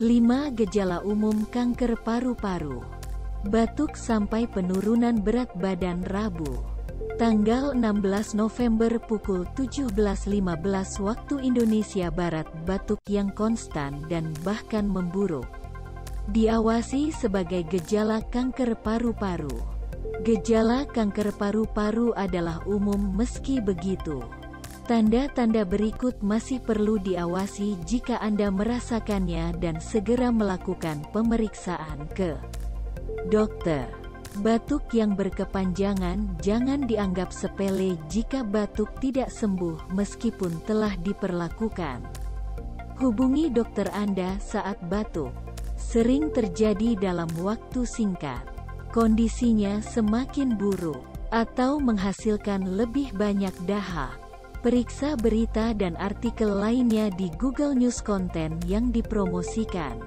5 gejala umum kanker paru-paru. Batuk sampai penurunan berat badan Rabu, tanggal 16 November pukul 17.15 waktu Indonesia Barat. Batuk yang konstan dan bahkan memburuk diawasi sebagai gejala kanker paru-paru. Gejala kanker paru-paru adalah umum. Meski begitu, tanda-tanda berikut masih perlu diawasi jika Anda merasakannya dan segera melakukan pemeriksaan ke dokter. Batuk yang berkepanjangan. Jangan dianggap sepele jika batuk tidak sembuh meskipun telah diperlakukan. Hubungi dokter Anda saat batuk sering terjadi dalam waktu singkat, kondisinya semakin buruk, atau menghasilkan lebih banyak dahak. Periksa berita dan artikel lainnya di Google News konten yang dipromosikan.